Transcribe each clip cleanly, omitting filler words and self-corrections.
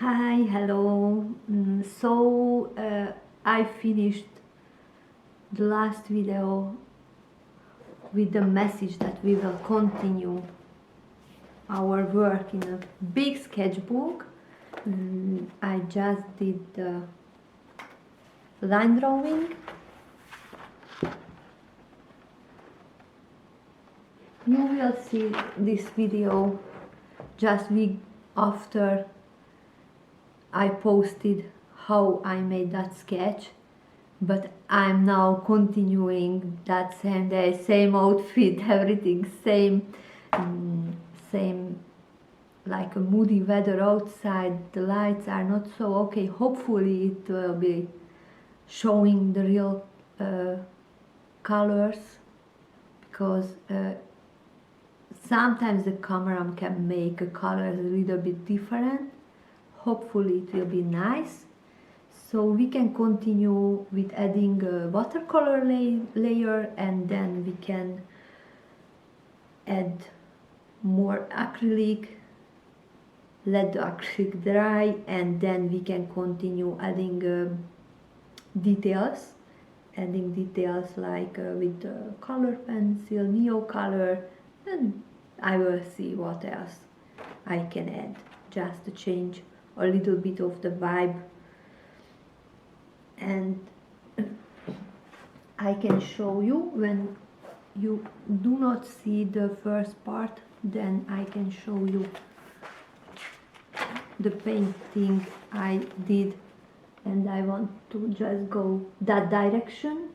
Hi, hello. I finished the last video with the message that we will continue our work in a big sketchbook. I just did the line drawing. You will see this video just week after I posted how I made that sketch, but I'm now continuing that same day, same outfit, everything same, same, like a moody weather outside. The lights are not so okay. Hopefully it will be showing the real colors, because sometimes the camera can make a colors a little bit different. Hopefully it will be nice. So we can continue with adding a watercolor layer, and then we can add more acrylic, let the acrylic dry, and then we can continue adding details, like with the color pencil, neo color, and I will see what else I can add just to change a little bit of the vibe. And I can show you when you do not see the first part, then I can show you the painting I did, and I want to just go that direction,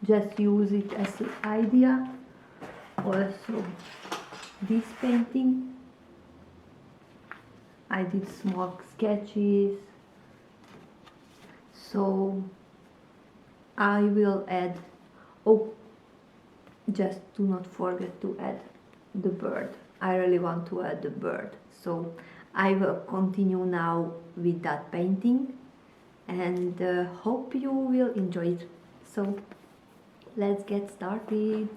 just use it as an idea. Also this painting I did small sketches, so I will add, oh, just do not forget to add the bird. I really want to add the bird, so I will continue now with that painting, and hope you will enjoy it. So let's get started.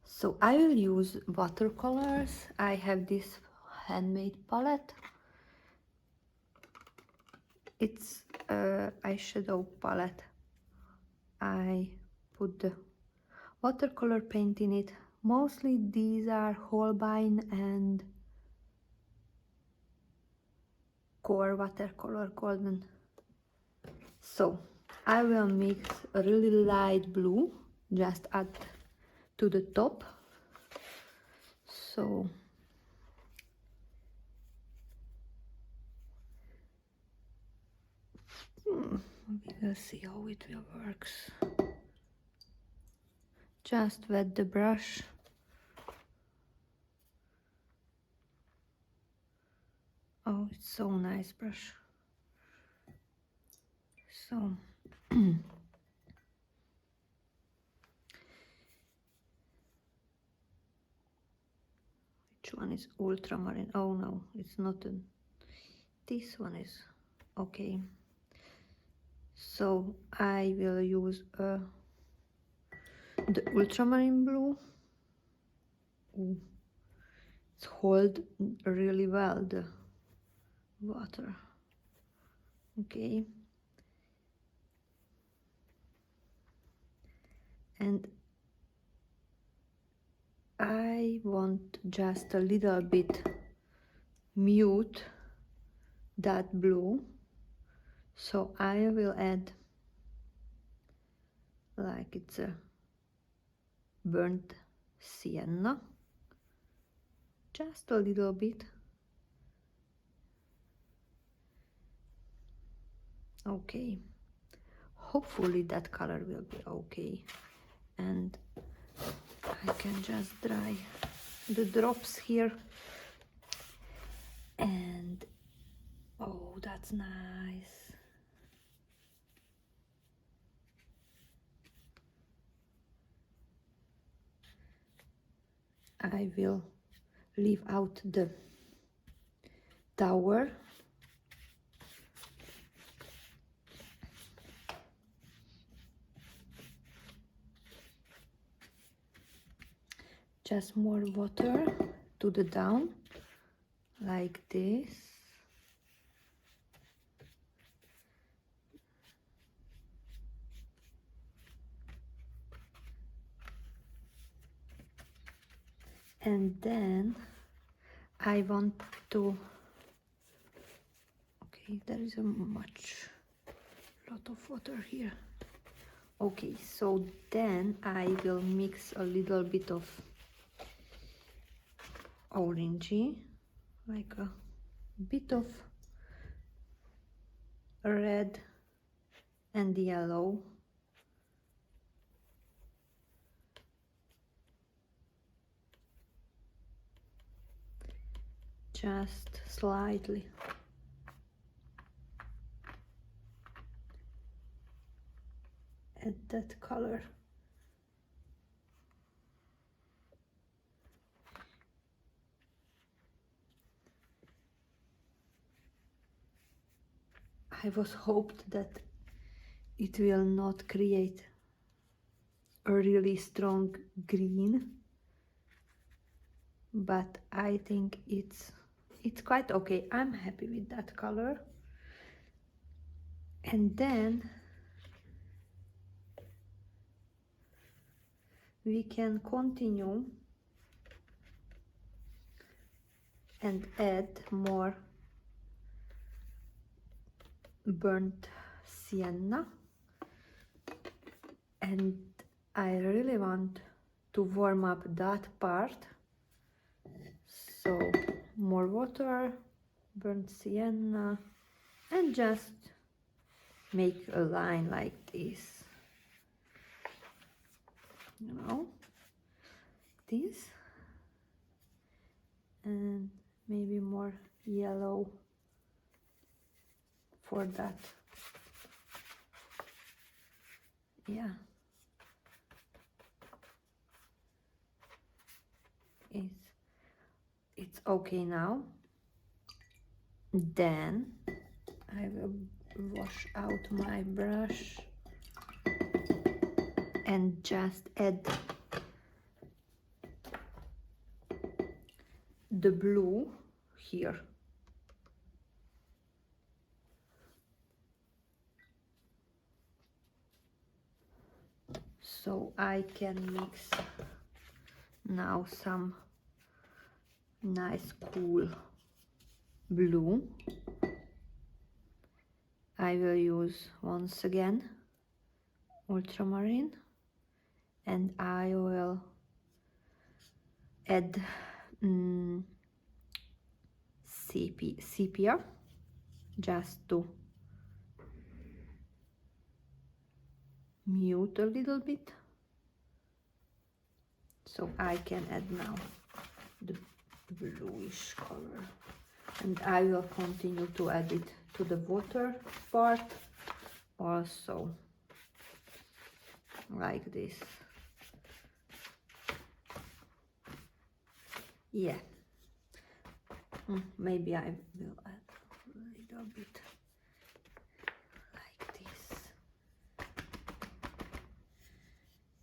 So I will use watercolors. I have this handmade palette. It's eyeshadow palette. I put the watercolor paint in it. Mostly these are Holbein and Core watercolor golden. So I will mix a really light blue, just add to the top. So we will see how it will works. Just wet the brush. Oh, it's so nice brush. So which one is ultramarine? Oh no, it's not this one is okay. So I will use the ultramarine blue. Ooh, it's hold really well the water. Okay, and I want just a little bit mute that blue, so I will add, like it's a burnt sienna, just a little bit. Okay, hopefully that color will be okay, and I can just dry the drops here. And oh, that's nice. I will leave out the tower. Just more water to the down. like this. And then I want to, okay, there is a lot of water here. Okay, so then I will mix a little bit of orangey, like a bit of red and yellow. Just slightly. Add that color. I was hoped that it will not create a really strong green, but I think it's quite okay. I'm happy with that color. And then we can continue and add more burnt sienna, and I really want to warm up that part, so more water, burnt sienna, and just make a line like this, you know, this, and maybe more yellow for that. Yeah, it's okay now. Then I will wash out my brush and just add the blue here. So I can mix now some nice cool blue. I will use once again ultramarine, and I will add sepia just to mute a little bit. So I can add now the bluish color, and I will continue to add it to the water part also, like this. Yeah, maybe I will add a little bit like this,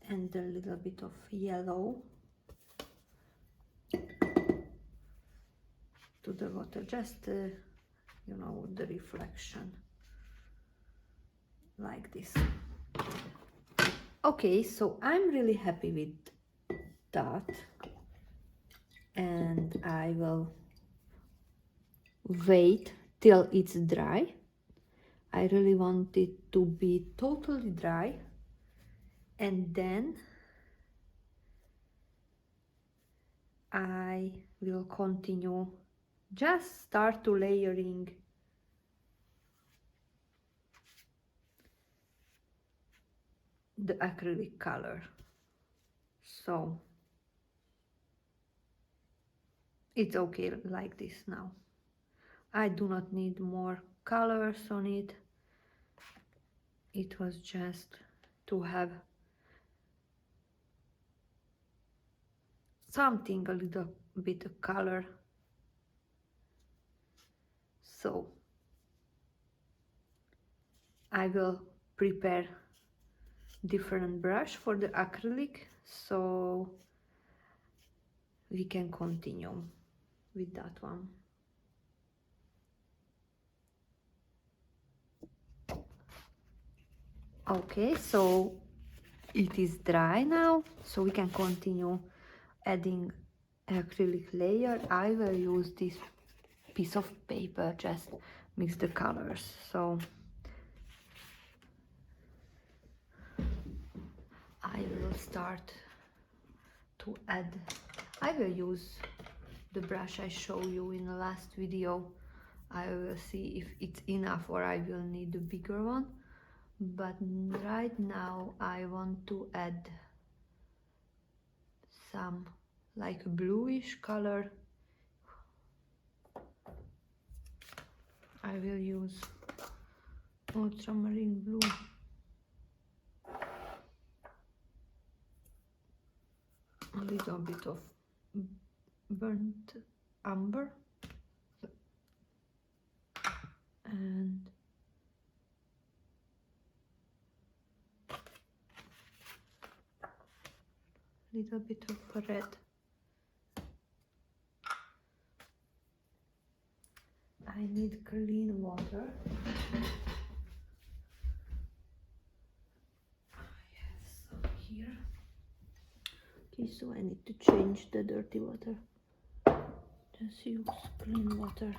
and a little bit of yellow to the water, just you know, the reflection, like this. Okay, so I'm really happy with that, and I will wait till it's dry. I really want it to be totally dry, and then I will continue, just start to layering the acrylic color. So it's okay like this now. I do not need more colors on it. It was just to have something, a little bit of color. So I will prepare different brush for the acrylic, so we can continue with that one. Okay, so it is dry now, so we can continue adding acrylic layer. I will use this piece of paper, just mix the colors. So I will start to add. I will use the brush I show you in the last video. I will see if it's enough or I will need a bigger one. But right now I want to add some like bluish color. I will use ultramarine blue. A little bit of burnt umber and little bit of red. I need clean water. I have some here. Okay, so I need to change the dirty water. Just use clean water.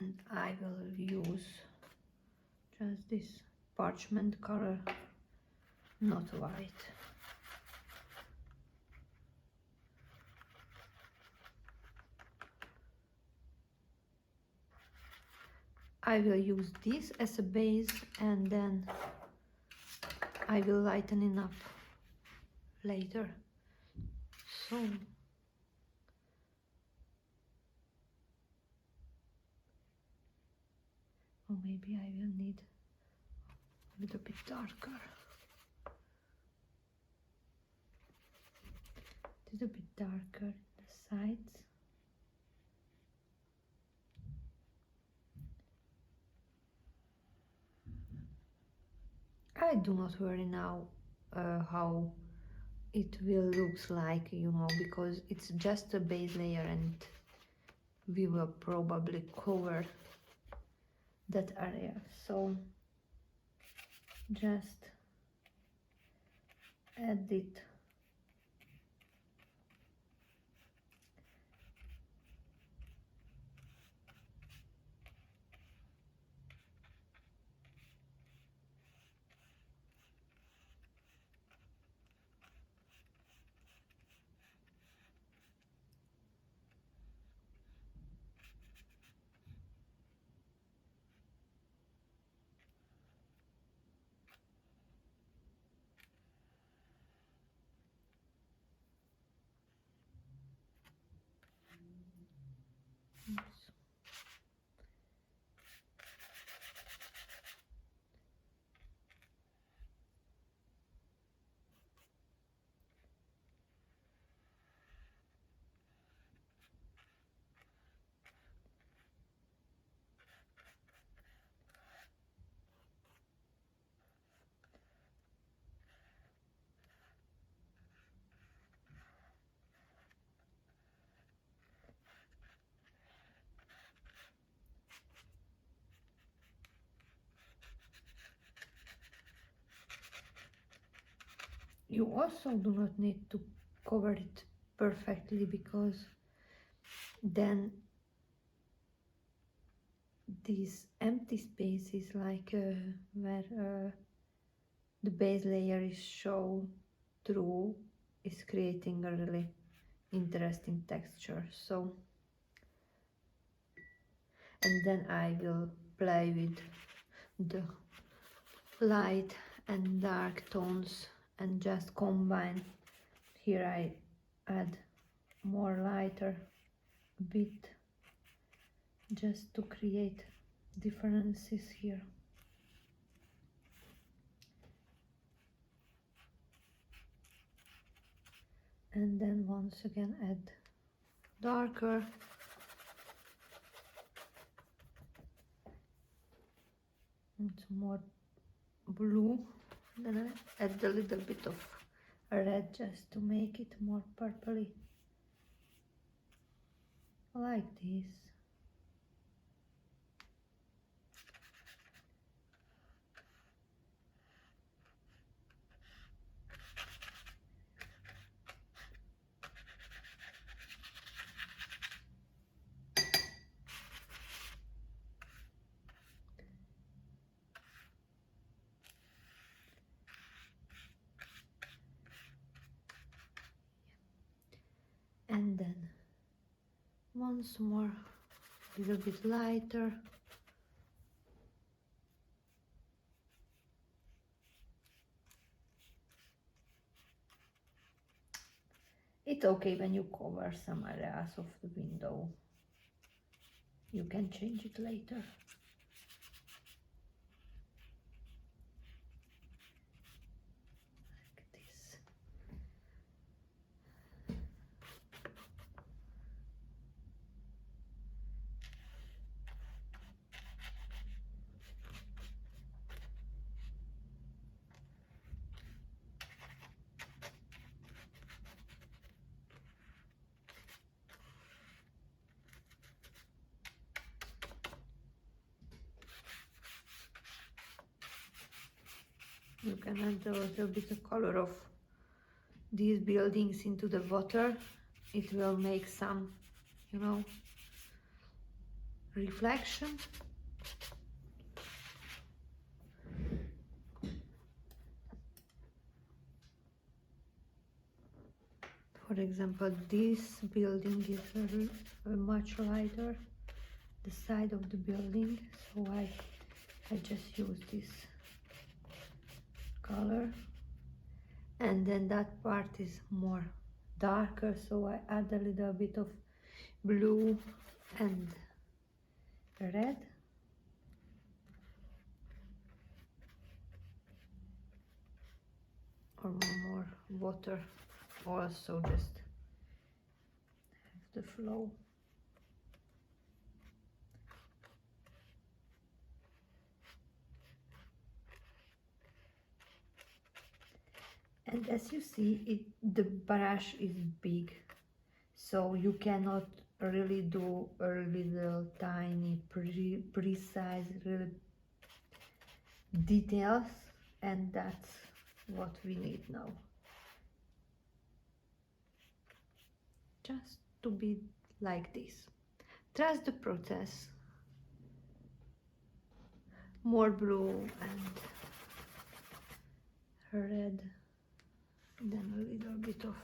And I will use just this parchment color, not white. I will use this as a base and then I will lighten it up later. So or maybe I will need a little bit darker. A little bit darker in the sides. I do not worry now how it will looks like, you know, because it's just a base layer and we will probably cover that area. So just add it. Oops. You also do not need to cover it perfectly because then these empty spaces like where the base layer is shown through is creating a really interesting texture. So and then I will play with the light and dark tones and just combine. Here I add more lighter, a bit just to create differences here. And then once again add darker. And more blue. Then I add a little bit of red just to make it more purpley. Like this. And then once more, a little bit lighter. It's okay when you cover some areas of the window. You can change it later. Like this. You can add a little bit of color of these buildings into the water. It will make some, you know, reflection. For example, this building is much lighter, the side of the building, so I just use this color. And then that part is more darker, so I add a little bit of blue and red. Or more water also, just have the flow. And as you see, the brush is big, so you cannot really do a little tiny precise really details, and that's what we need now. Just to be like this. Trust the process. More blue and red, then a little bit of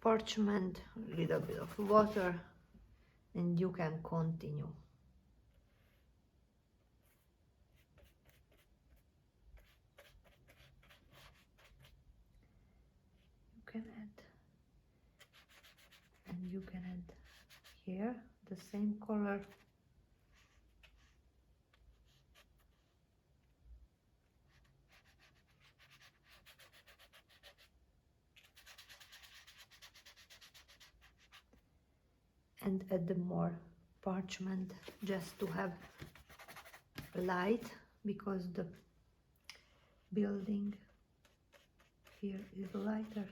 parchment, a little bit of water, and you can continue. You can add, and you can add here the same color. And add the more parchment just to have light, because the building here is lighter.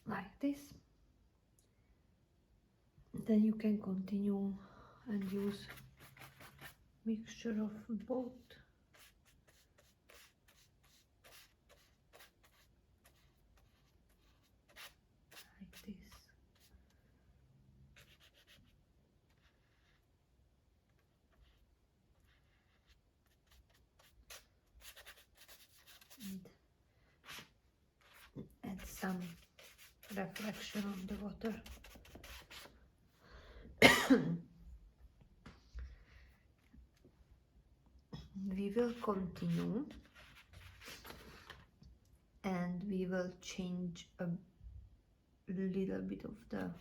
Like this. Then you can continue and use mixture of both. Like this. And add some reflection on the water. We will continue, and we will change a little bit of the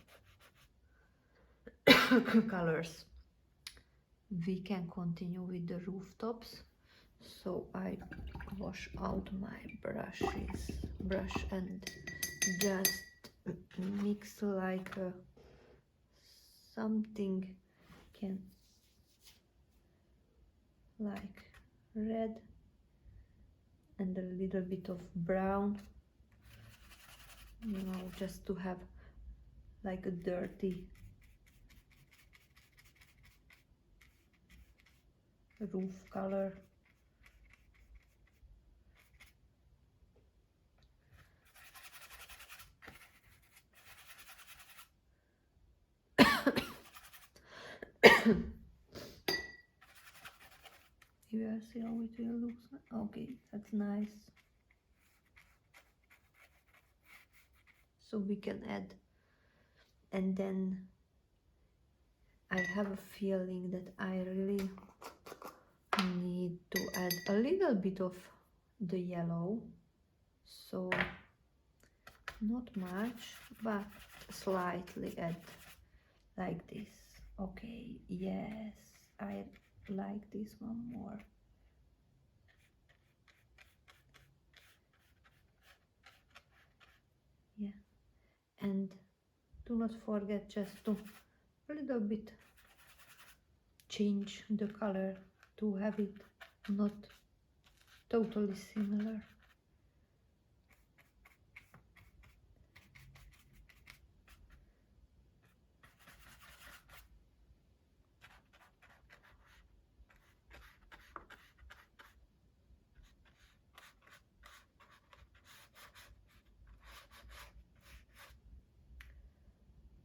colors. We can continue with the rooftops. So I wash out my brush and just mix like something can like red and a little bit of brown, you know, just to have like a dirty roof color. You will see how it will look. Okay, that's nice. So we can add, and then I have a feeling that I really need to add a little bit of the yellow, so not much, but slightly add like this. Okay, yes, I like this one more. Yeah, and do not forget just to a little bit change the color to have it not totally similar.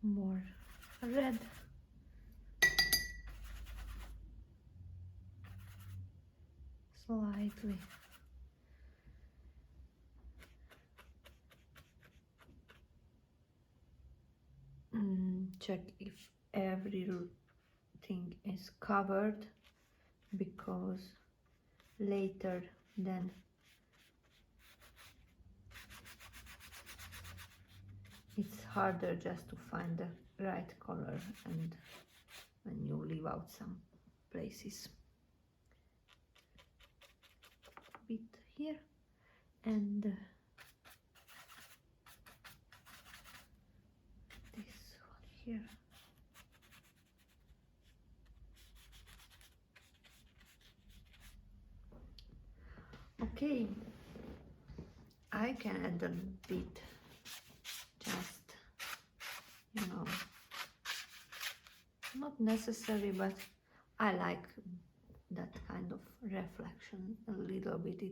More red. Slightly. Check if everything is covered, because later then it's harder just to find the right color, and when you leave out some places. A bit here and this one here. Okay, I can add a bit, just, you know, not necessary, but I like that kind of reflection a little bit.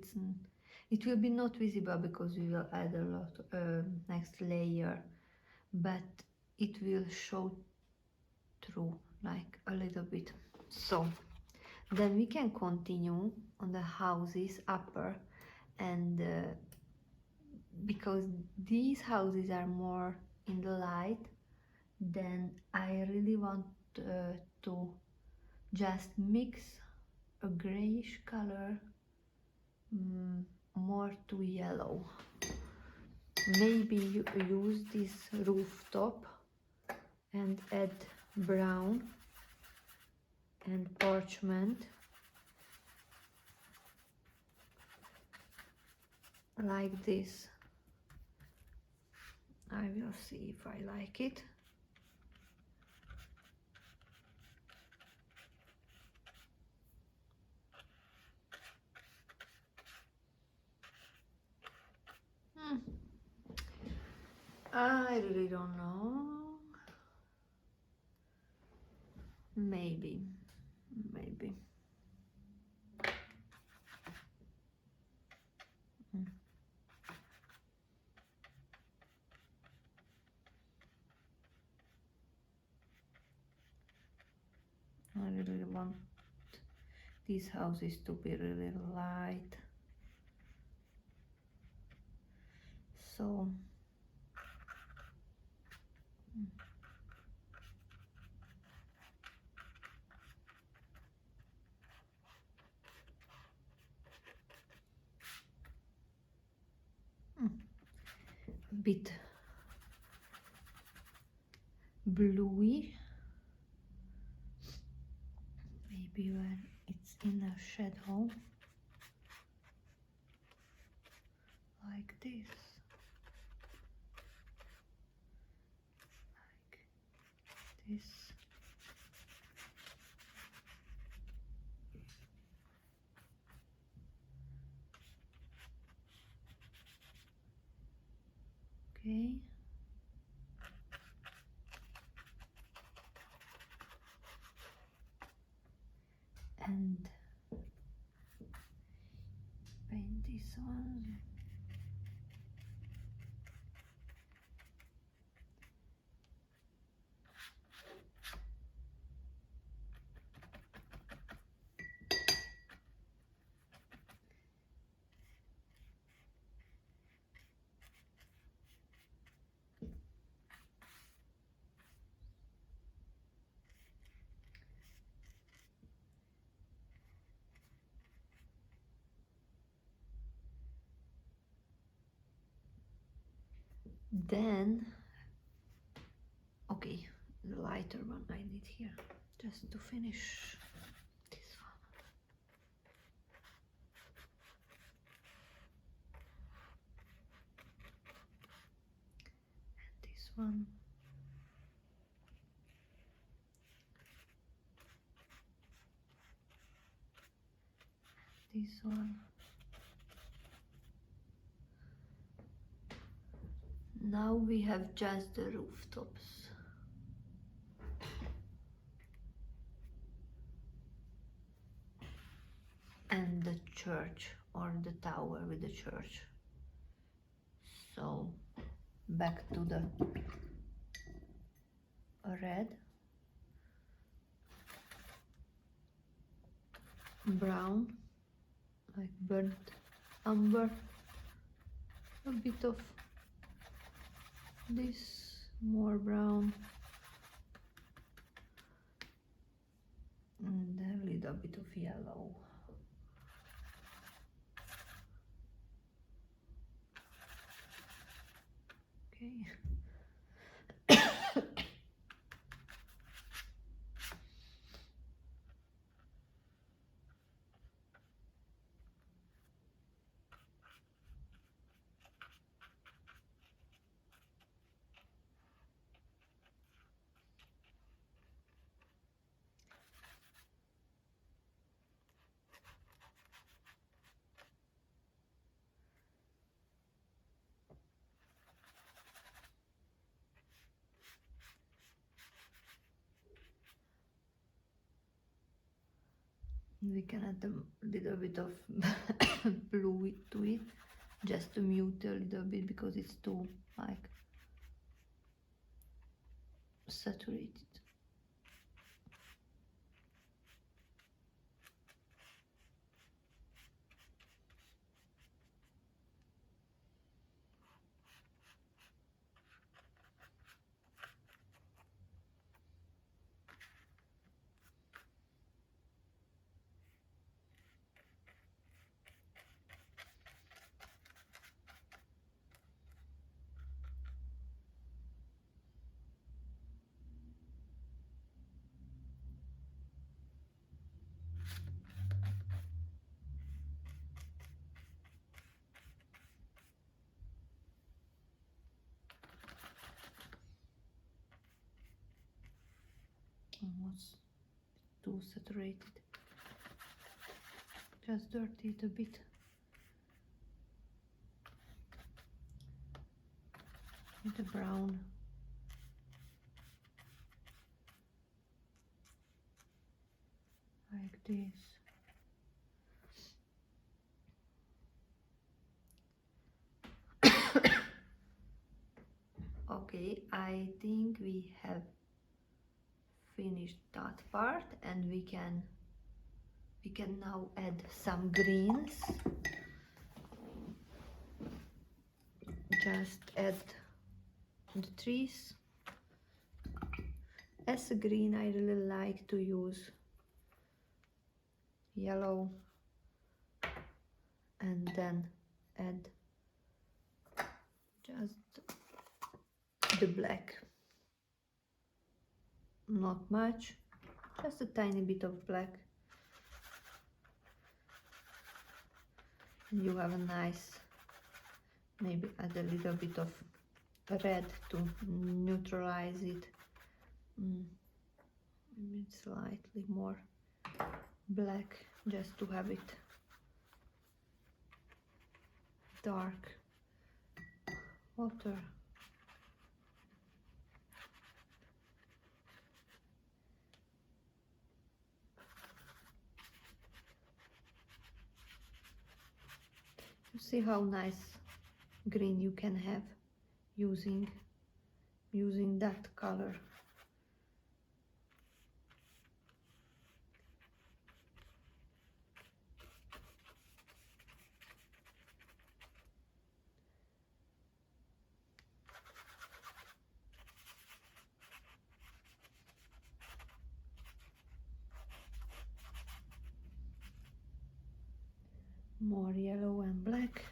It will be not visible because we will add a lot next layer, but it will show through like a little bit. So then we can continue on the houses upper, and because these houses are more in the light, then I really want to just mix a grayish color more to yellow. Maybe you use this rooftop and add brown and parchment like this. I will see if I like it. I really don't know. Maybe. I really want these houses to be really light. So bit bluey, maybe where it's in a shadow, like this, like this. Okay. And paint this one. Then, okay, the lighter one I need here, just to finish this one. And this one. This one. Now we have just the rooftops. And the church, or the tower with the church. So back to the red, brown, like burnt umber, a bit of this, more brown, and a little bit of yellow. Okay. We can add a little bit of blue to it, just to mute a little bit because it's too like saturated. Almost too saturated. Just dirty it a bit. With the brown. Like this. Okay, I think we have finished that part, and we can now add some greens. Just add the trees. As a green, I really like to use yellow, and then add just the black, not much, just a tiny bit of black. You have a nice, maybe add a little bit of red to neutralize it. Maybe slightly more black, just to have it dark. Water. You see how nice green you can have using that color. More yellow and black.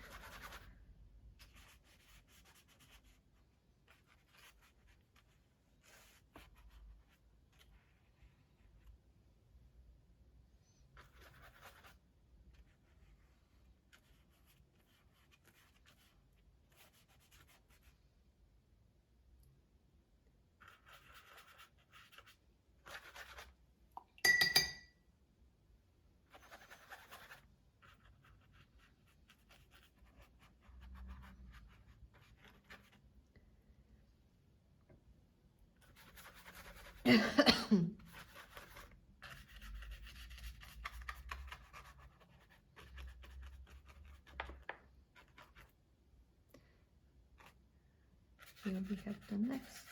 Here we have the next.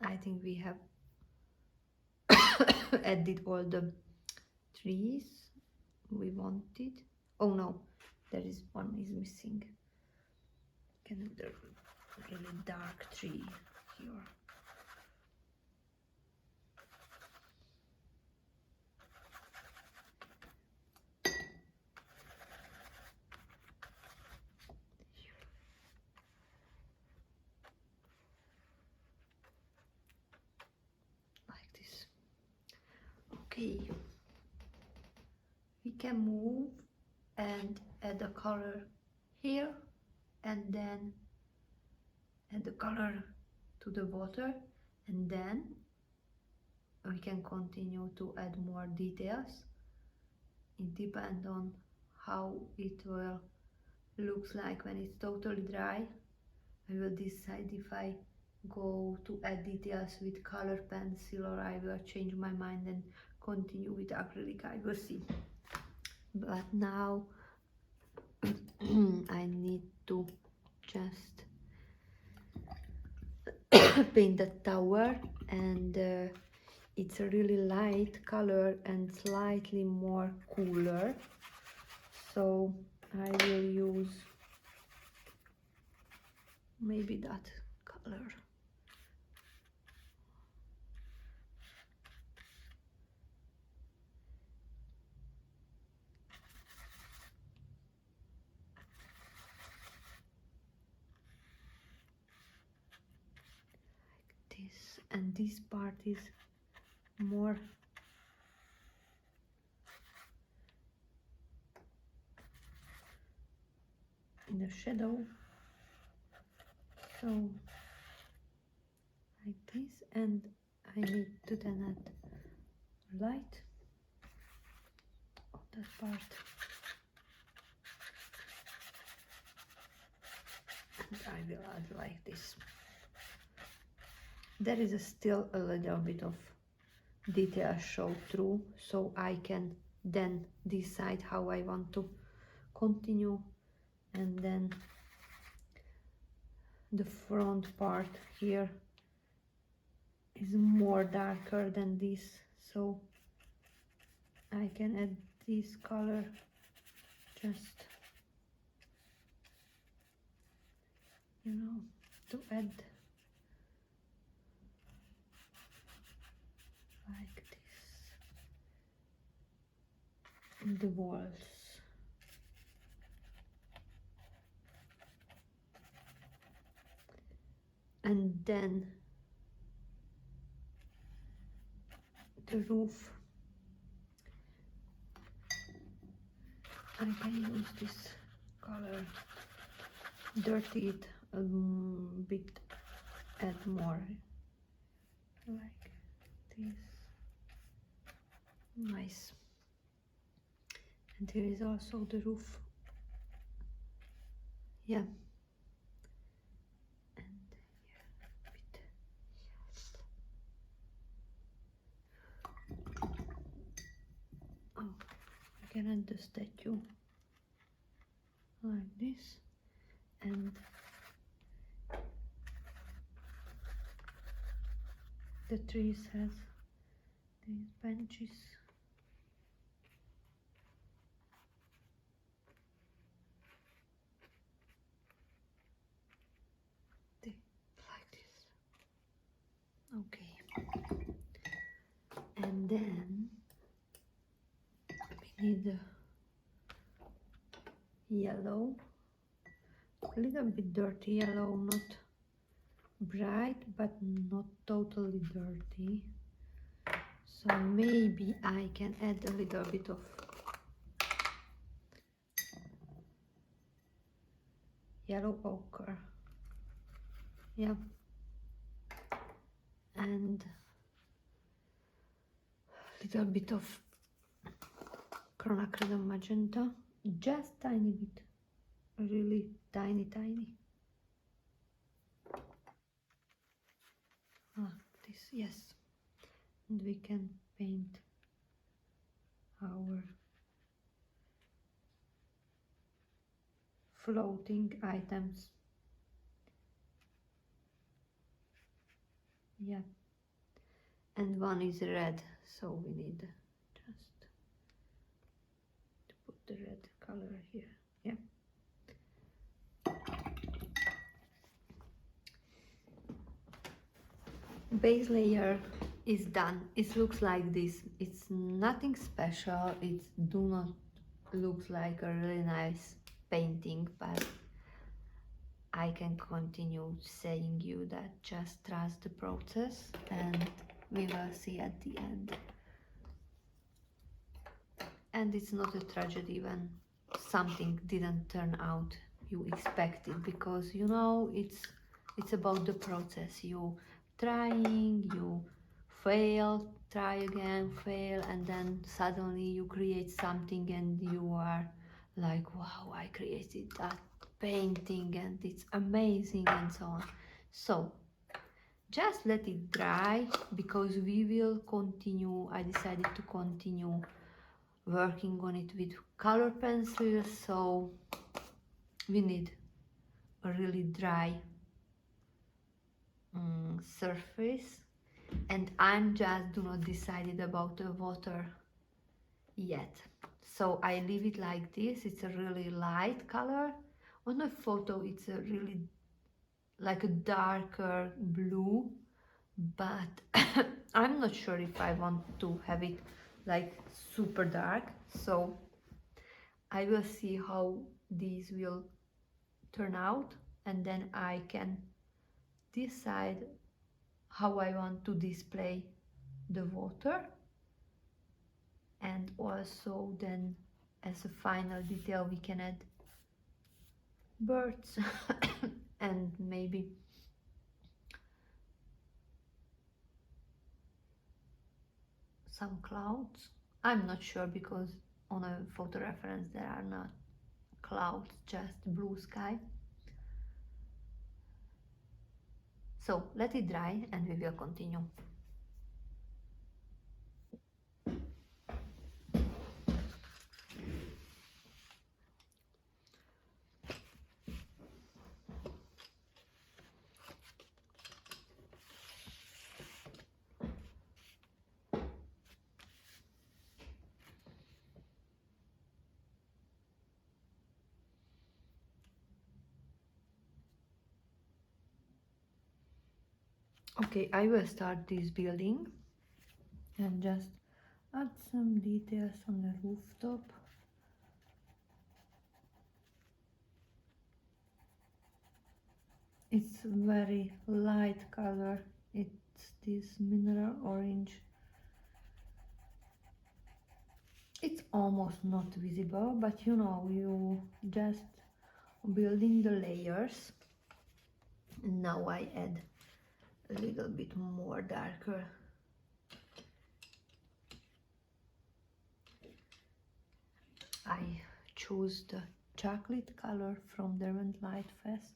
I think we have added all the trees we wanted. Oh no, there is one is missing. Can do the really dark tree here. Like this. Okay, we can move and add a color here, and then add the color to the water, and then we can continue to add more details. It depends on how it will looks like when it's totally dry. I will decide if I go to add details with color pencil or I will change my mind and continue with acrylic. I will see. But now I need to just paint the tower, and it's a really light color and slightly more cooler, so I will use maybe that color. Like this, and this part is more in the shadow, so like this, and I need to then add light on that part, and I will add like this. There is still a little bit of detail show through, so I can then decide how I want to continue. And then the front part here is more darker than this, so I can add this color just, you know, to add like this in the walls. And then the roof, I can use this color, dirty it a bit, add more like this. Nice. And there is also the roof. Yeah. And here a bit. Oh, I can add the statue like this, and the trees has these benches. Like this. Okay. And then we need the yellow, a little bit dirty yellow, not bright but not totally dirty. So maybe I can add a little bit of yellow ochre. Yeah. And a little bit of acrylic magenta, just tiny bit, really tiny. Like this, yes. And we can paint our floating items. Yeah. And one is red, so we need just to put the red color here. Yeah. Base layer is done. It looks like this. It's nothing special. It do not look like a really nice painting, but I can continue saying you that just trust the process and we will see at the end. And it's not a tragedy when something didn't turn out you expected, because you know it's about the process. You trying, you fail, try again, fail, and then suddenly you create something and you are like, wow, I created that painting and it's amazing, and so on. So just let it dry, because we will continue. I decided to continue working on it with color pencils, so we need a really dry surface. And I'm just do not decided about the water yet, so I leave it like this. It's a really light color. On the photo it's a really like a darker blue, but I'm not sure if I want to have it like super dark, so I will see how these will turn out, and then I can decide how I want to display the water. And also then as a final detail we can add birds and maybe some clouds. I'm not sure, because on a photo reference there are not clouds, just blue sky. So let it dry and we will continue. Okay, I will start this building and just add some details on the rooftop. It's very light color. It's this mineral orange. It's almost not visible, but you know, you just building the layers. Now I add a little bit more darker. I choose the chocolate color from the Light Fest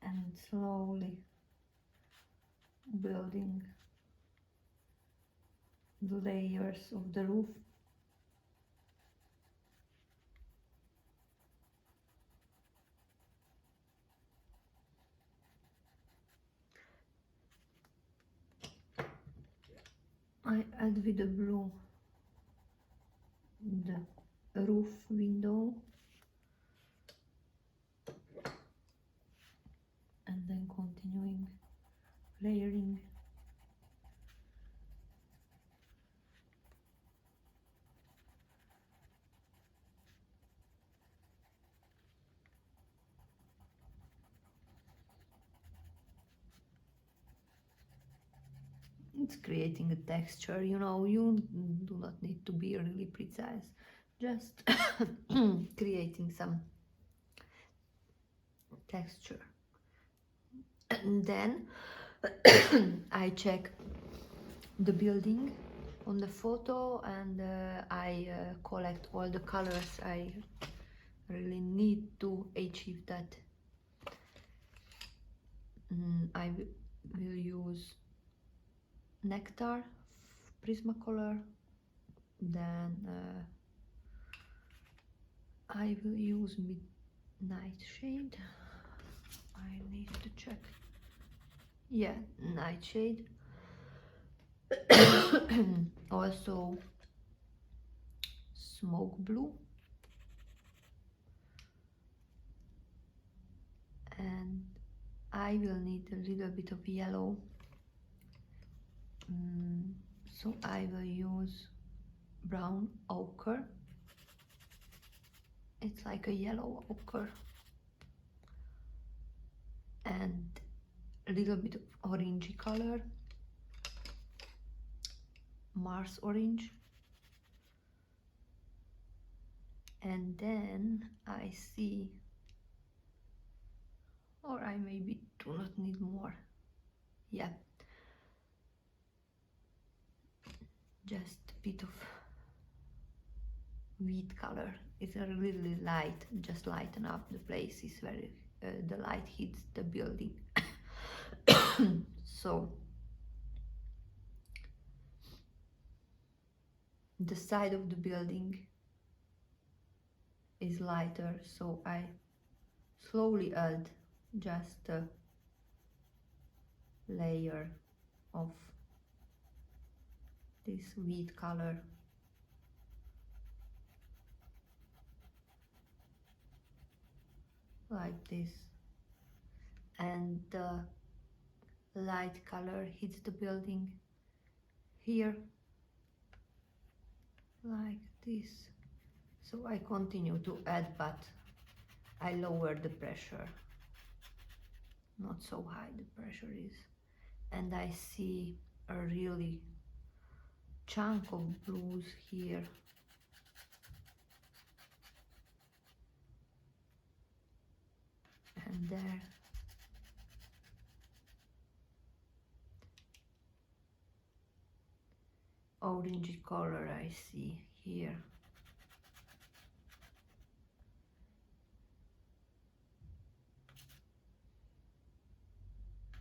and slowly building the layers of the roof. I add with the blue the roof window and then continuing layering. It's creating a texture, you know, you do not need to be really precise, just creating some texture. And then I check the building on the photo and I collect all the colors I really need to achieve that. I will use Nectar Prismacolor, then I will use Midnight Shade. I need to check. Yeah, Nightshade. Also Smoke Blue. And I will need a little bit of yellow. So I will use Brown Ochre. It's like a yellow ochre. And a little bit of orangey color. Mars Orange. And then I see, or I maybe do not need more. Yeah, just a bit of wheat color. It's a really light, just lighten up the place. Is very the light hits the building. So the side of the building is lighter, so I slowly add just a layer of this wheat color. Like this, and the light color hits the building here like this. So I continue to add, but I lower the pressure, not so high the pressure is, and I see a really chunk of blues here. And there. Orangey color I see here.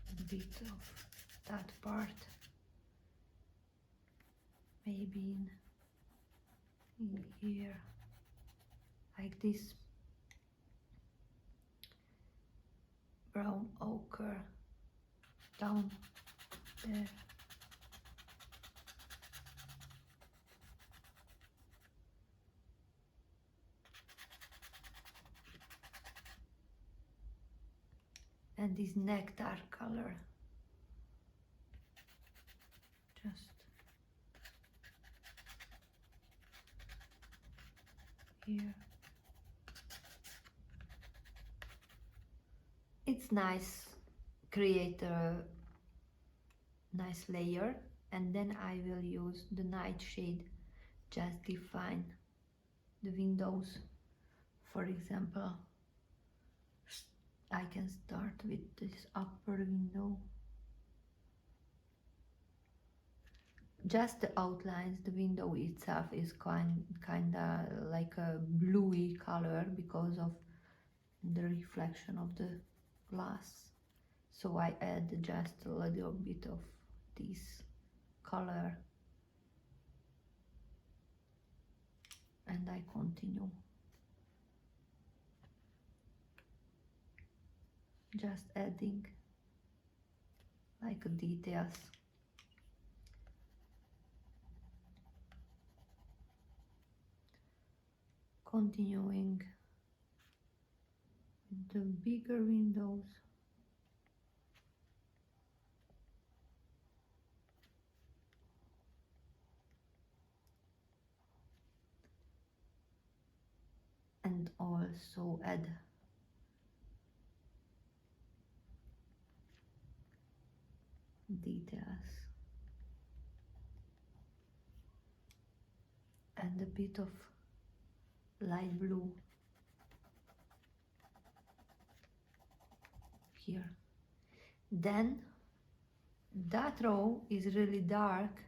A bit of that part. Maybe in here. Like this. Brown ochre down there. And and this nectar color. Just here. It's nice, create a nice layer, and then I will use the nightshade, just define the windows. For example, I can start with this upper window. Just the outlines, the window itself is kinda like a bluey color because of the reflection of the glass. So I add just a little bit of this color and I continue. Just adding like details. Continuing with the bigger windows. And also add details and a bit of light blue here. Then that row is really dark,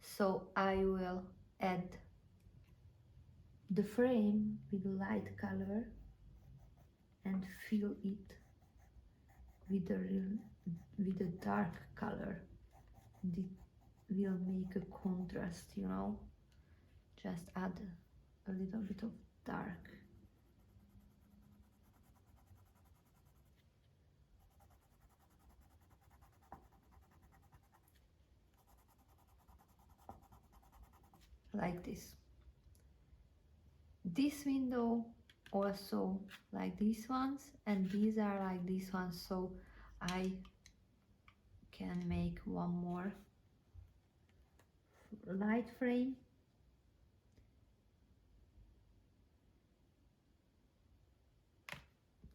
so I will add the frame with light color and fill it with a dark color. It will make a contrast, you know. Just add a little bit of dark. Like this. This window also like these ones, and these are like these ones, so I can make one more light frame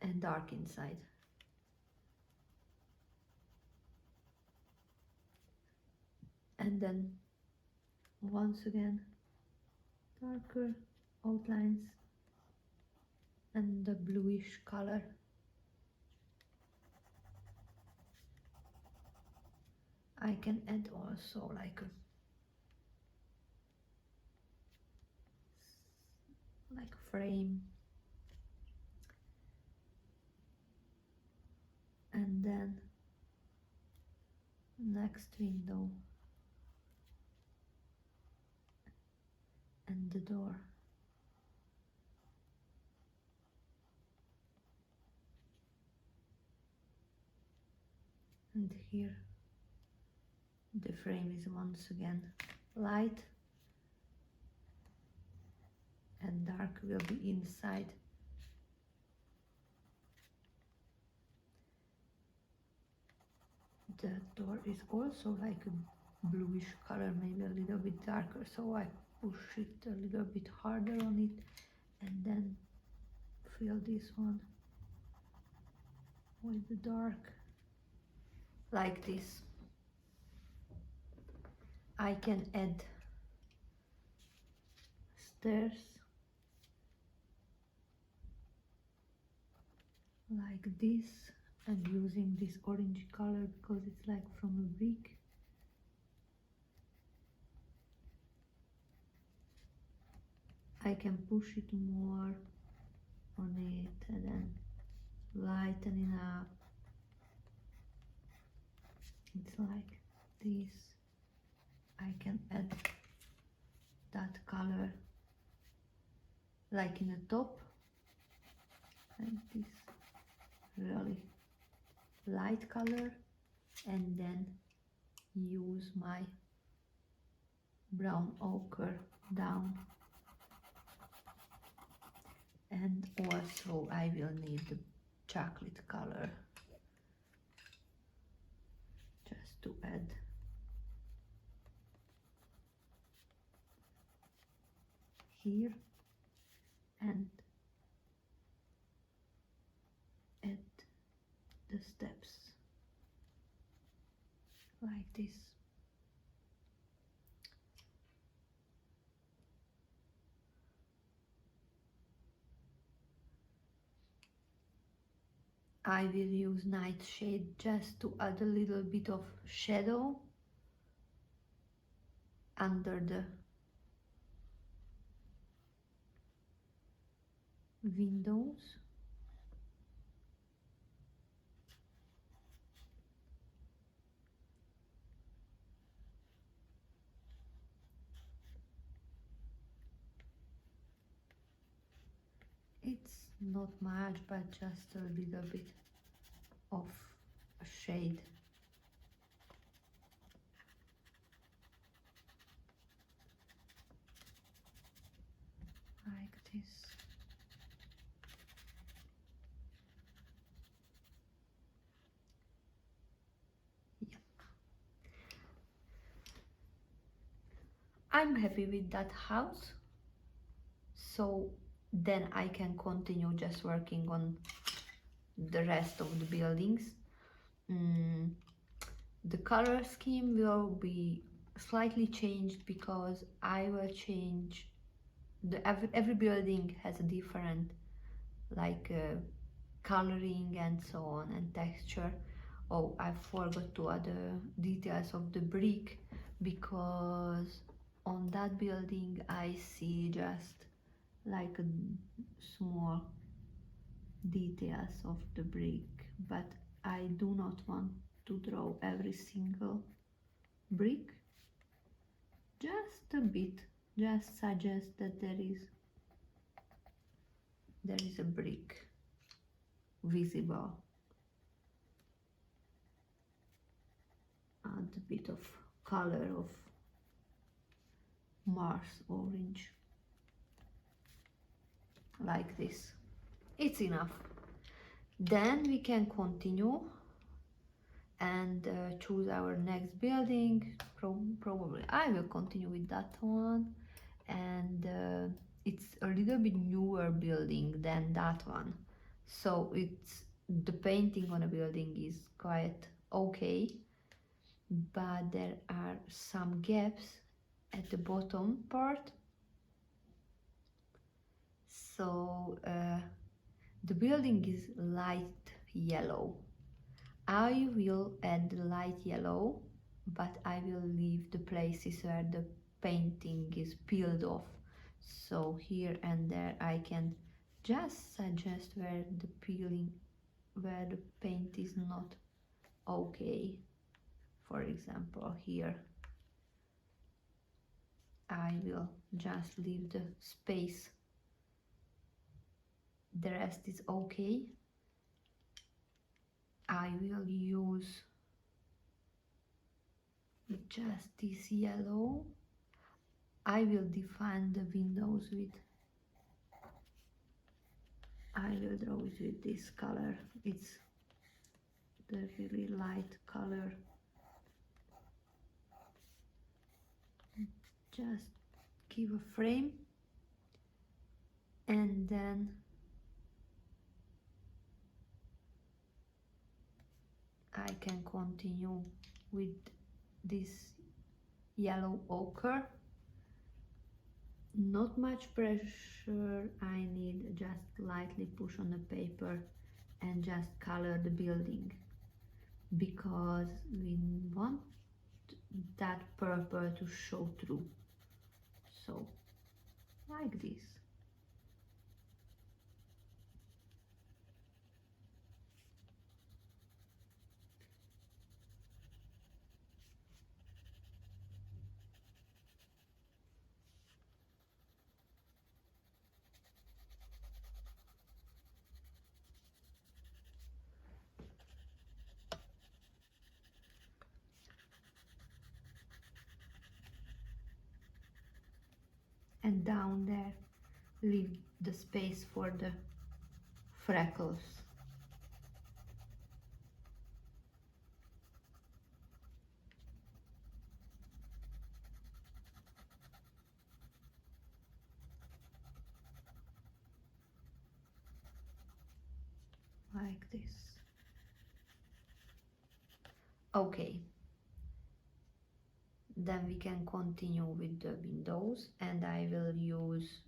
and dark inside. And then once again darker outlines and the bluish color. I can add also like a frame, and then next window and the door. And here the frame is once again light and dark will be inside. The door is also like a bluish color, maybe a little bit darker, so I push it a little bit harder on it and then fill this one with the dark, like this. I can add stairs like this, and using this orange color because it's like from a brick. I can push it more on it and then lighten it up. It's like this. I can add that color like in the top, like this really light color, and then use my brown ochre down. And also I will need the chocolate color just to add here and add the steps like this. I will use nightshade just to add a little bit of shadow under the windows. It's not much, but just a little bit of a shade. Like this. Yeah. I'm happy with that house. So then I can continue just working on the rest of the buildings. The color scheme will be slightly changed because I will change every building has a different like coloring and so on and texture. Oh, I forgot to add the details of the brick because on that building I see just like a small details of the brick, but I do not want to draw every single brick, just a bit, just suggest that there is a brick visible. Add a bit of color of Mars orange like this. It's enough. Then we can continue and choose our next building. Probably I will continue with that one, and it's a little bit newer building than that one, so it's the painting on a building is quite okay, but there are some gaps at the bottom part. So the building is light yellow. I will add light yellow, but I will leave the places where the painting is peeled off. So here and there I can just suggest where the paint is not okay. For example, here I will just leave the space. The rest is okay. I will use just this yellow. I will define the windows with, I will draw it with this color. It's the really light color. Just give a frame and then I can continue with this yellow ochre. Not much pressure I need, just lightly push on the paper and just color the building because we want that purple to show through. So like this. And down there leave the space for the freckles. like this. Okay, then we can continue with the windows, and I will use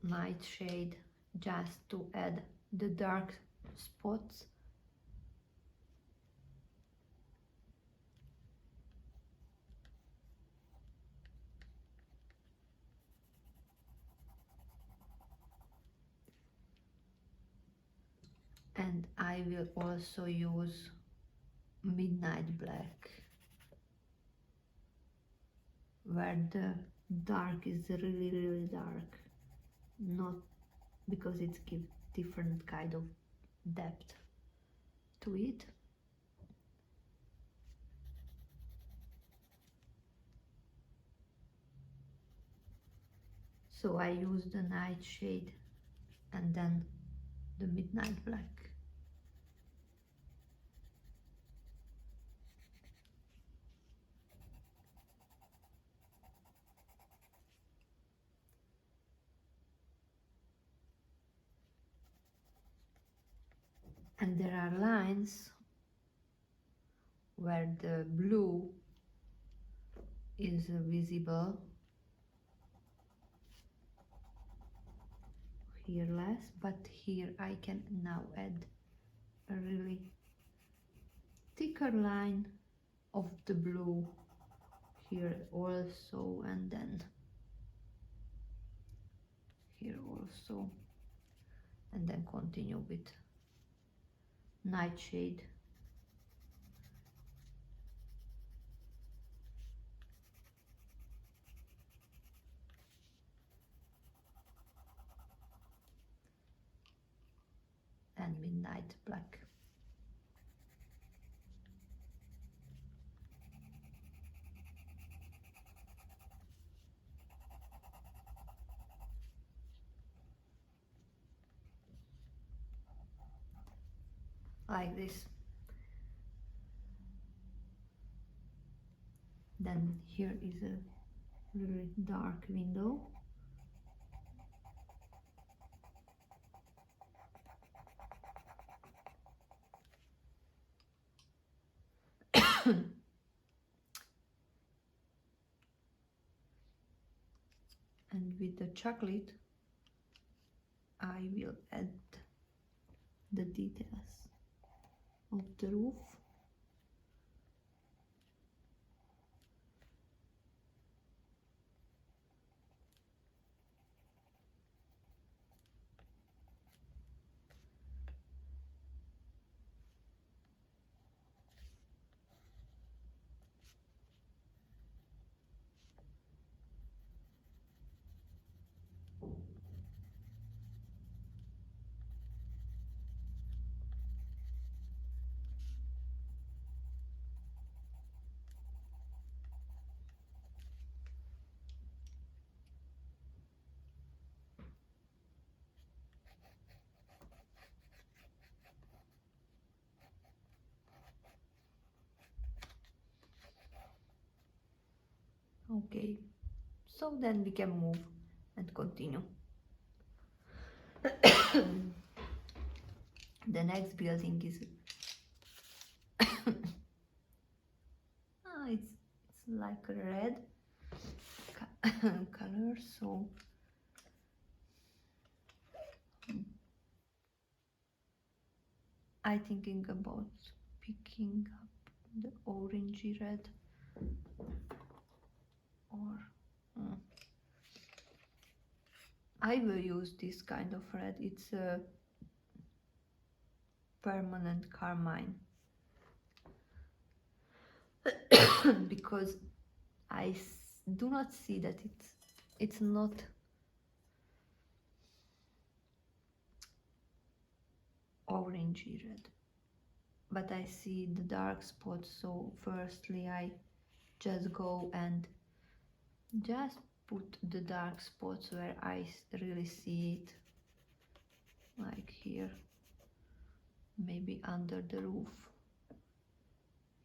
nightshade just to add the dark spots. And I will also use midnight black, where the dark is really dark, not because it gives different kind of depth to it. So I use the nightshade and then the midnight black. And there are lines where the blue is visible, here less, but here I can now add a really thicker line of the blue here also, and then here also, and then continue with nightshade. And midnight black. Like this. Then here is a really dark window. And with the chocolate I will add the details of the roof. Okay, so then we can move and continue. The next building is it's like a red color, so I thinking about picking up the orangey red, or I will use this kind of red. It's a permanent carmine. Because I do not see that it's not orangey red, but I see the dark spots. So firstly I just go and just put the dark spots where I really see it, like here, maybe under the roof.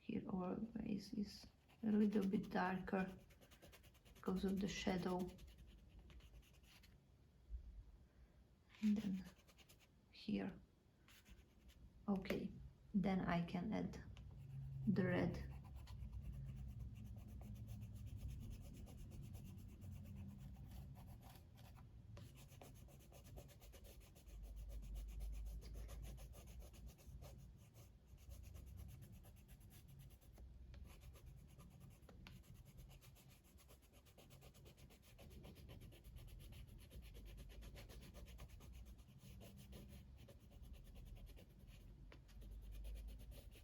Here always is a little bit darker because of the shadow. And then here Okay, then I can add the red.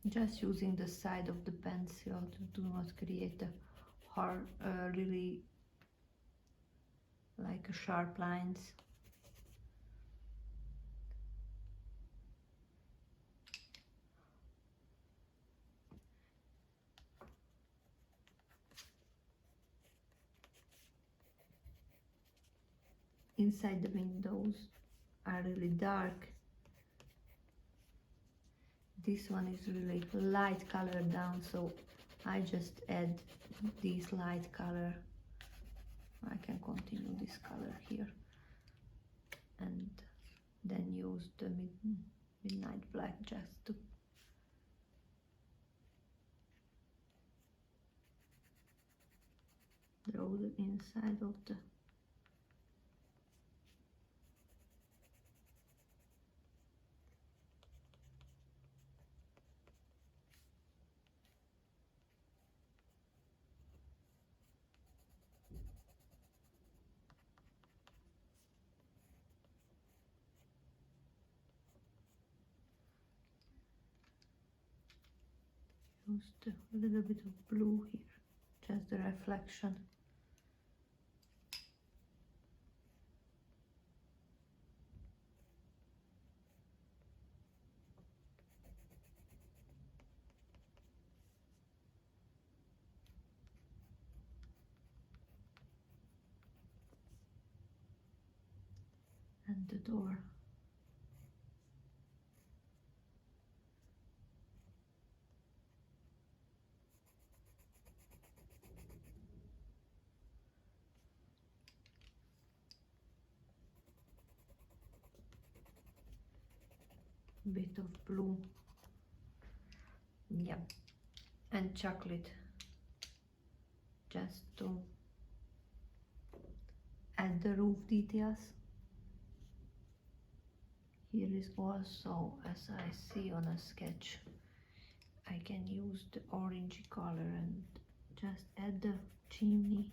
Just using the side of the pencil to do not create a hard, really like sharp lines. Inside the windows are really dark. This one is really light color down, so I just add this light color. I can continue this color here and then use the midnight black just to draw the inside of the used a little bit of blue here, just the reflection. And the door. Bit of blue, yeah, and chocolate, just to add the roof details. Here is also, as I see on a sketch, I can use the orangey color and just add the chimney.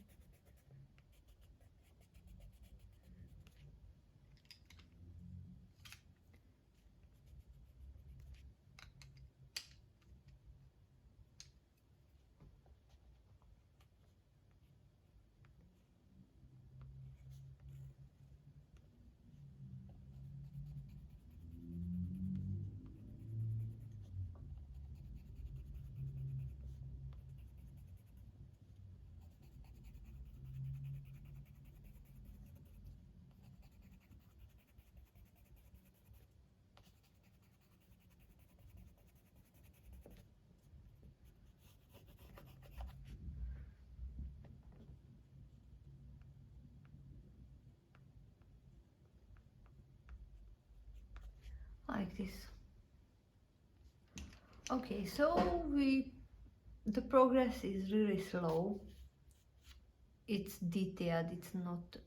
Like this. Okay, so the progress is really slow. It's detailed, it's not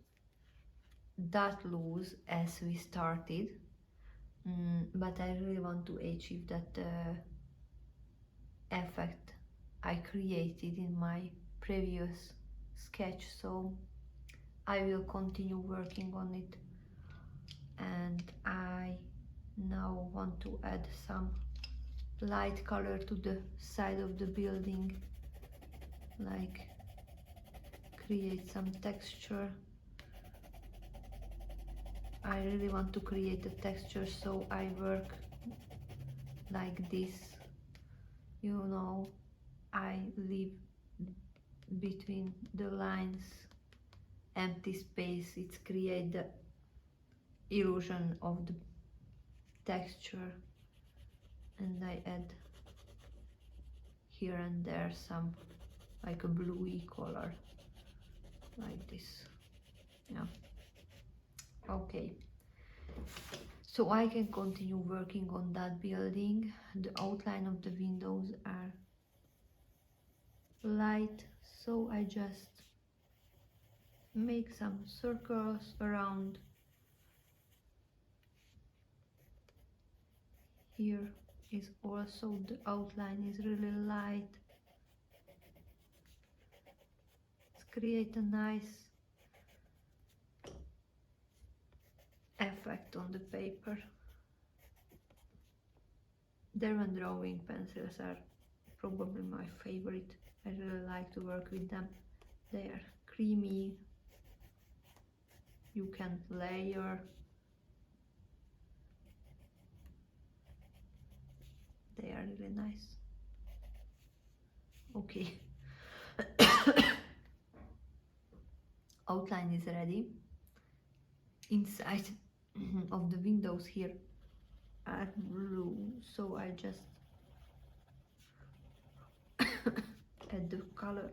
that loose as we started, but I really want to achieve that effect I created in my previous sketch, so I will continue working on it. And I now want to add some light color to the side of the building, like create some texture. I really want to create a texture, so I work like this, you know, I leave between the lines empty space. It's create the illusion of the texture, and I add here and there some like a bluey color like this. Yeah, okay, So I can continue working on that building. The outline of the windows are light, so I just make some circles around. Here is also the outline is really light. Let's create a nice effect on the paper. Derwent drawing pencils are probably my favorite. I really like to work with them. They are creamy. You can layer. They are really nice. Okay. Outline is ready. Inside of the windows here are blue, so I just add the color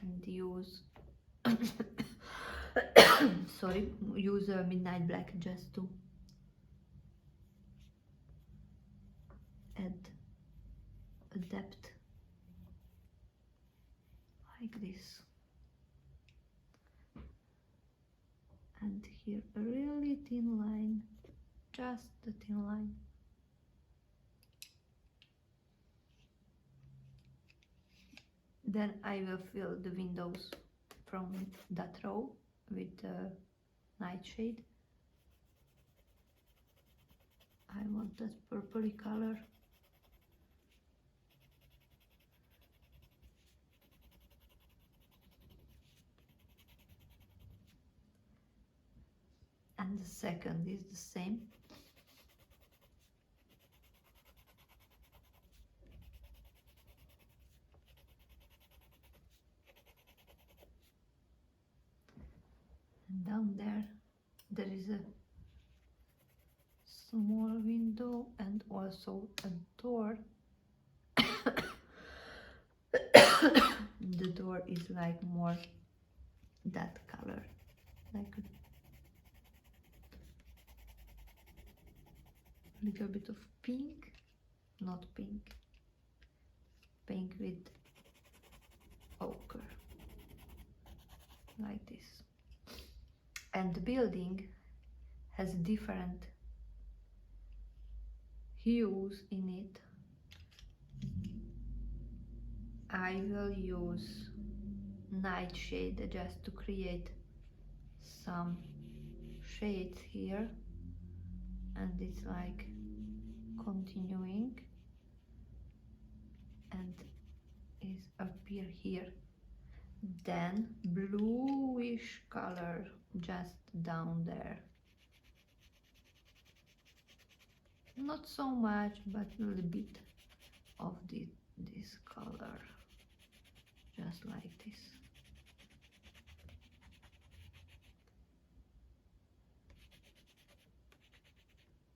and use sorry, use a midnight black just to add a depth like this. And here a really thin line, just the thin line. Then I will fill the windows from that row with nightshade. I want that purpley color. And the second is the same. And down there is a small window and also a door. The door is like more that color, like a little bit of pink, not pink, pink with ochre, like this. And the building has different hues in it. I will use nightshade just to create some shades here, and it's like continuing and is appear here. Then bluish color just down there, not so much, but a little bit of this color, just like this.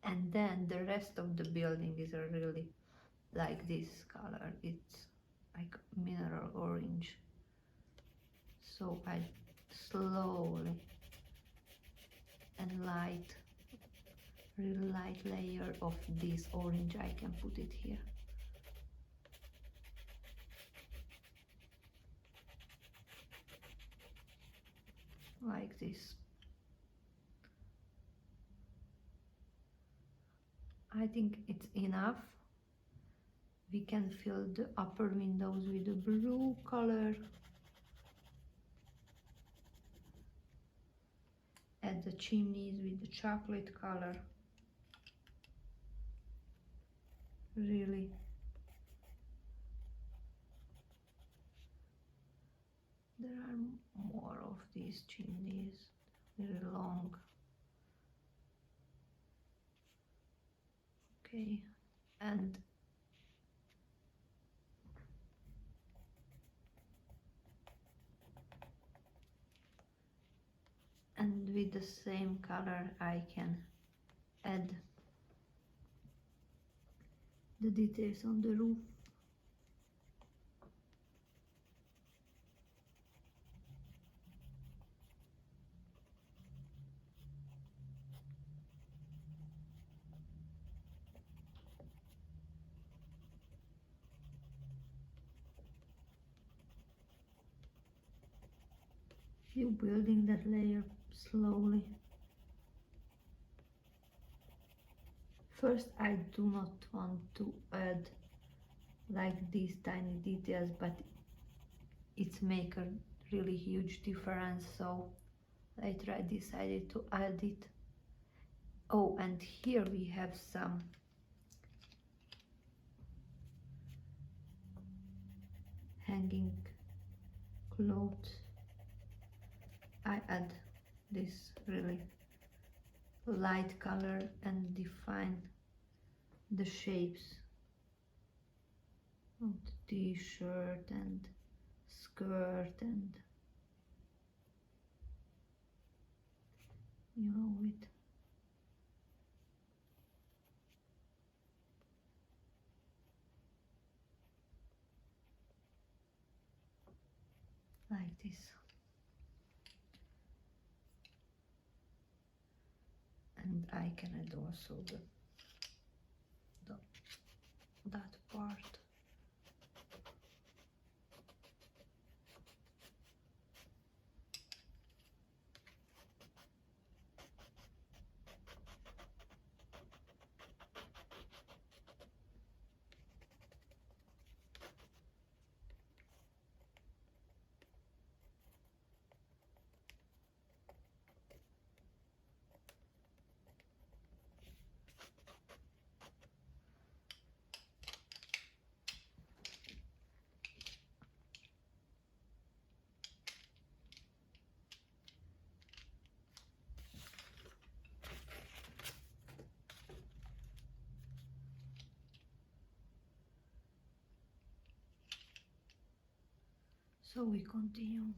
And then the rest of the building is a really like this color. It's like mineral orange. So I slowly and really light layer of this orange. I can put it here. Like this. I think it's enough. We can fill the upper windows with the blue color. Add the chimneys with the chocolate color. Really there are more of these chimneys, very long. Okay, and with the same color I can add the details on the roof. You building that layer slowly. First, I do not want to add like these tiny details, but it's make a really huge difference, so later I decided to add it. Oh, and here we have some hanging clothes. I add this really light color and define the shapes of the t-shirt and skirt, and it like this. And I can add also the that part. So we continue.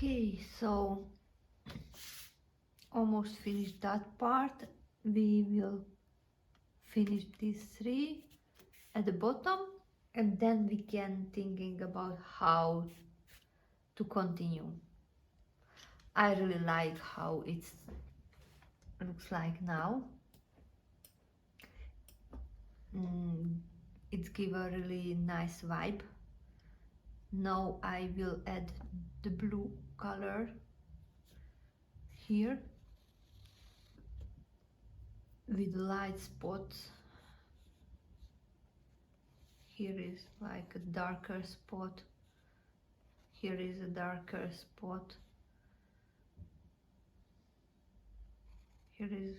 Okay, so almost finished that part. We will finish these three at the bottom, and then we can thinking about how to continue. I really like how it looks like now. It gives a really nice vibe. Now I will add the blue color here with light spots. Here is like a darker spot. Here is a darker spot. Here is,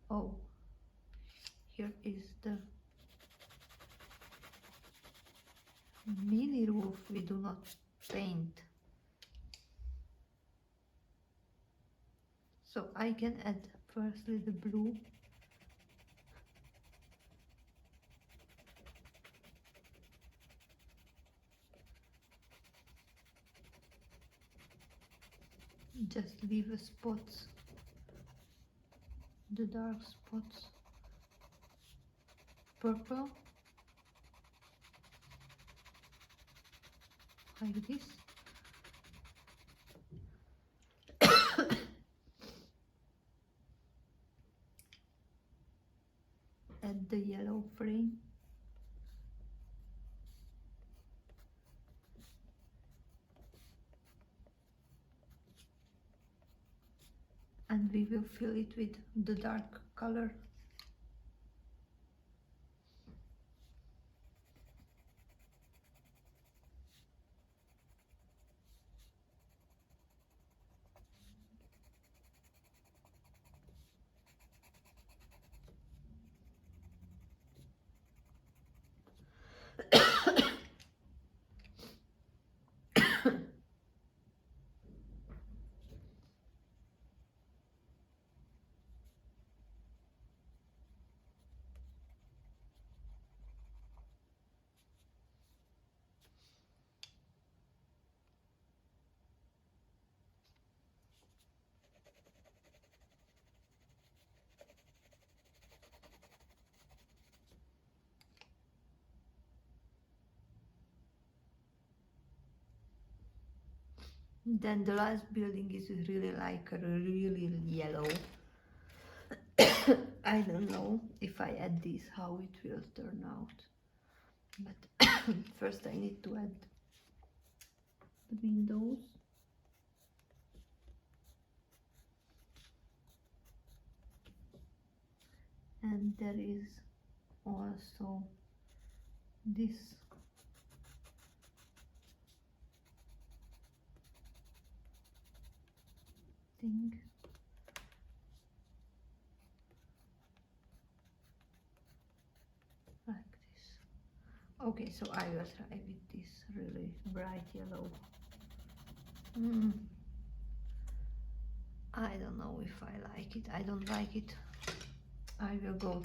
oh, here is the mini roof we do not paint. So I can add firstly the blue. Just leave the spots, the dark spots, purple, like this. Add the yellow frame. And we will fill it with the dark color. Then the last building is really like a really yellow. I don't know if I add this how it will turn out, but first I need to add the windows. And there is also this thing. Like this. Okay, so I will try with this really bright yellow. I don't know if I like it. I don't like it. I will go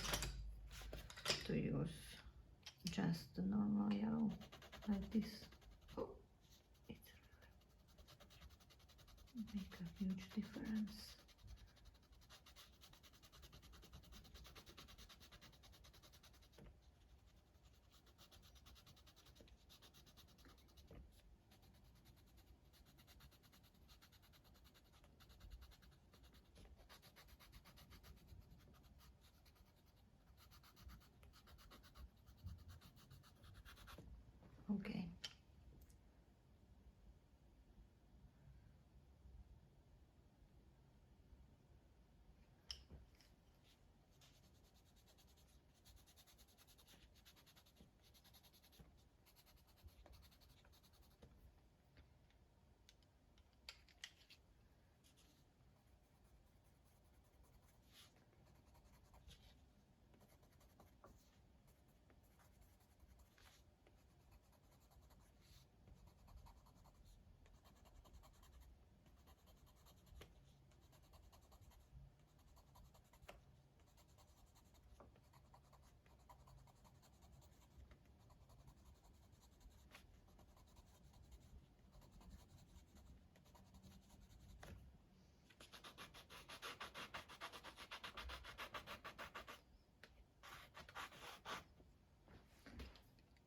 to use just the normal yellow, like this. Oh, it's really make a huge difference. Okay.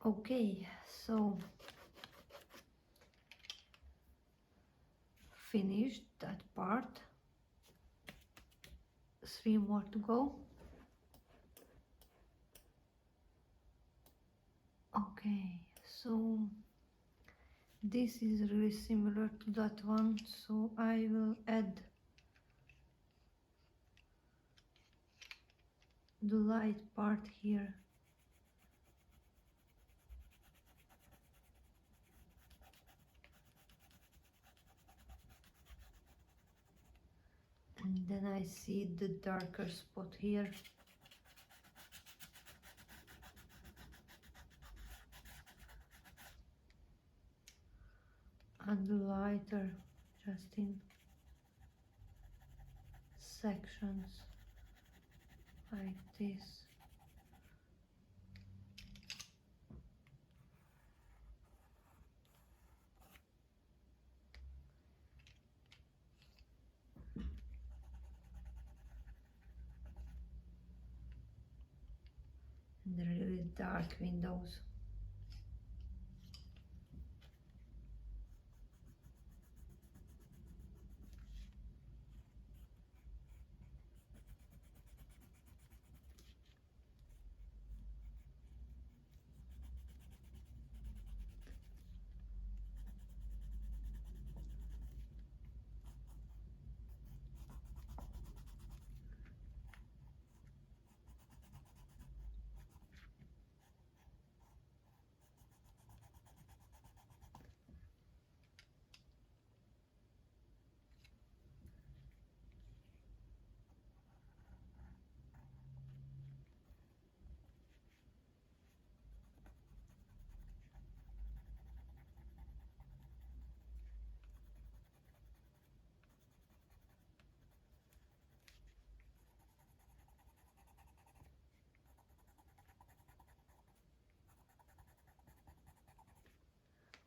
Okay, so finished that part. 3 more to go. Okay, so this is really similar to that one, so I will add the light part here. And then I see the darker spot here. And the lighter just in sections like this. And the really dark windows.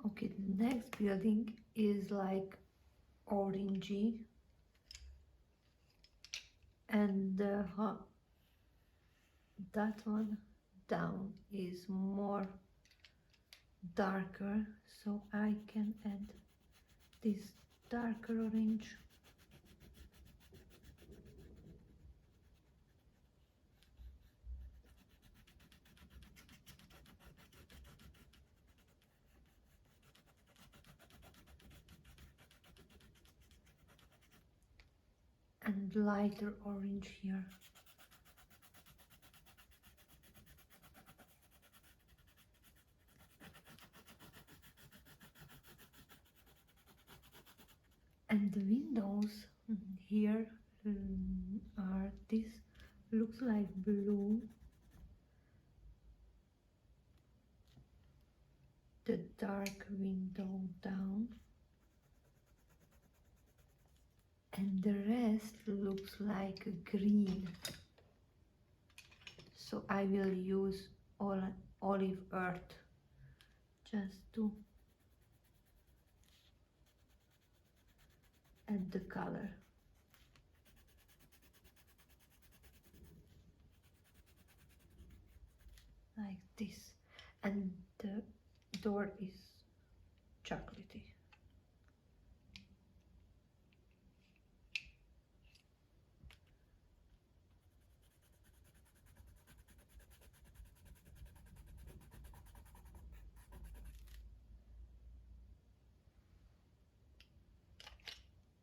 Okay, the next building is like orangey, and that one down is more darker, so I can add this darker orange. And lighter orange here. And the windows here are this looks like blue. The dark window down, and the rest looks like green. So I will use olive earth just to add the color. Like this. And the door is chocolatey.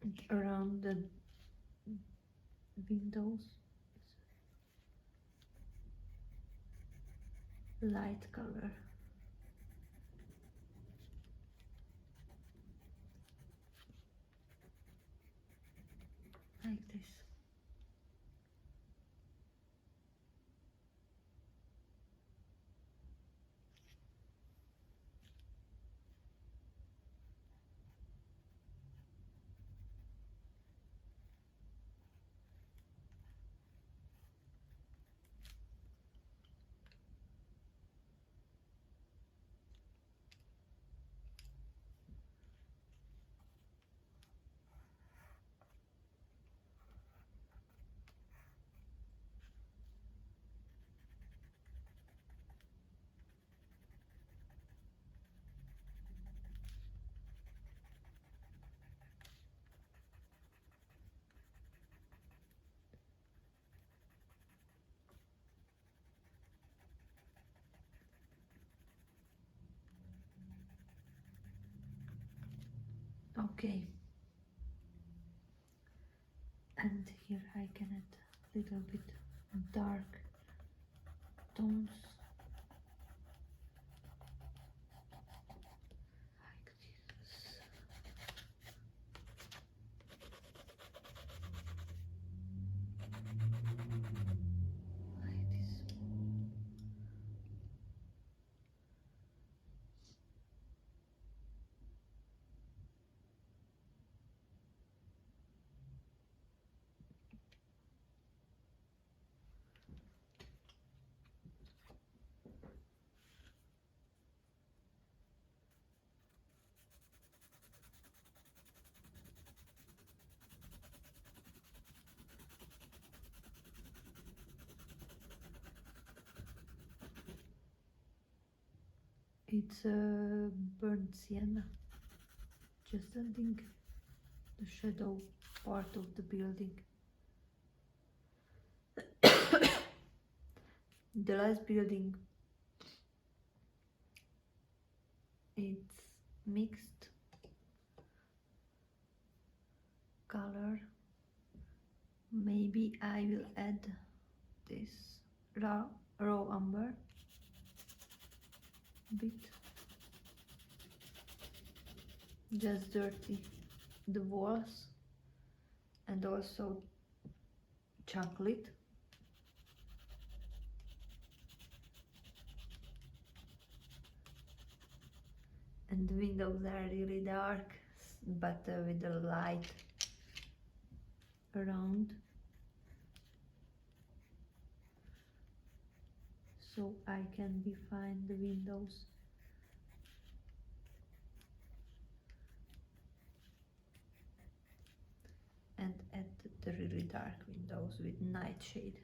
And around the windows, light color. Like this. Okay, and here I can add a little bit dark tones like this. Like this. It's a burnt sienna, just adding the shadow part of the building. The last building, it's mixed color. Maybe I will add this raw umber bit, just dirty the walls, and also chocolate. And the windows are really dark, but with the light around, so I can define the windows. And add the really dark windows with nightshade.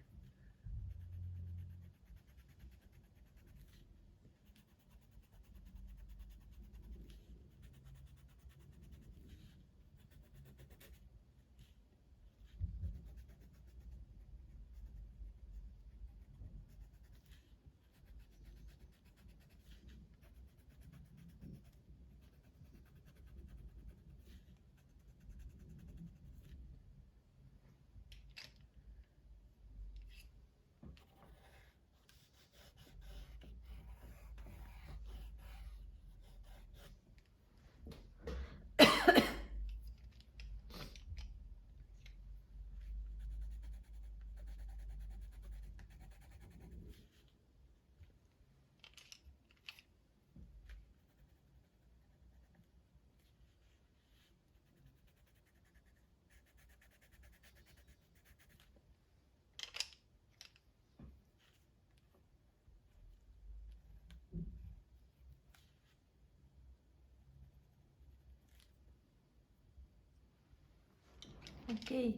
Okay,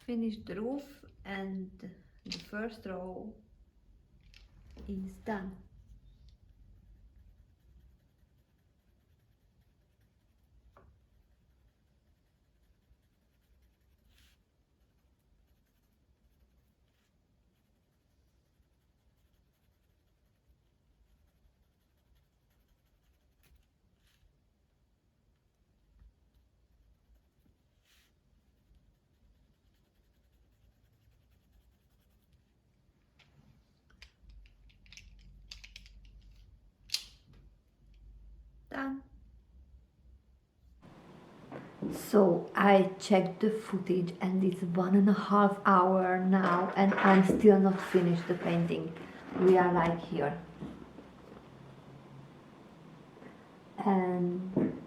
finish the roof and the first row is done. Done. So I checked the footage and it's 1.5 hours now and I'm still not finished the painting. We are like here. And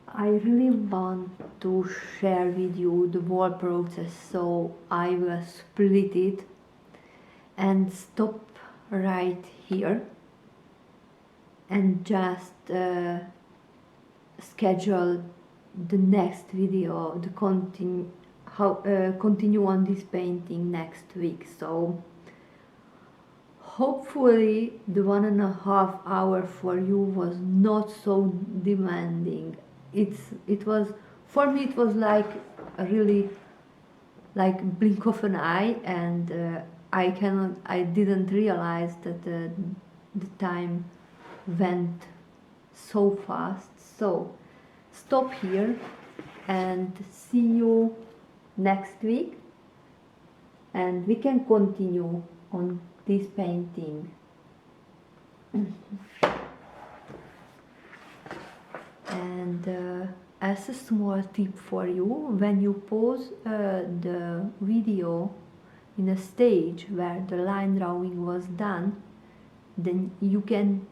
I really want to share with you the whole process, so I will split it and stop right here and just schedule the next video, the continue on this painting next week. So hopefully the 1.5 hours for you was not so demanding. It was, for me it was like a really like blink of an eye, and I didn't realize that the time went so fast. So stop here and see you next week, and we can continue on this painting. And as a small tip for you, when you pause the video in a stage where the line drawing was done, then you can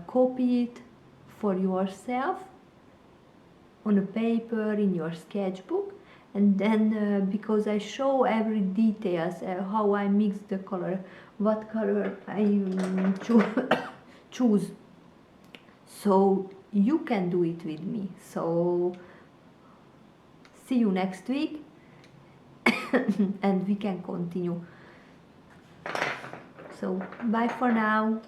copy it for yourself on a paper in your sketchbook, and then because I show every details, how I mix the color, what color I choose, so you can do it with me. So see you next week and we can continue. So bye for now.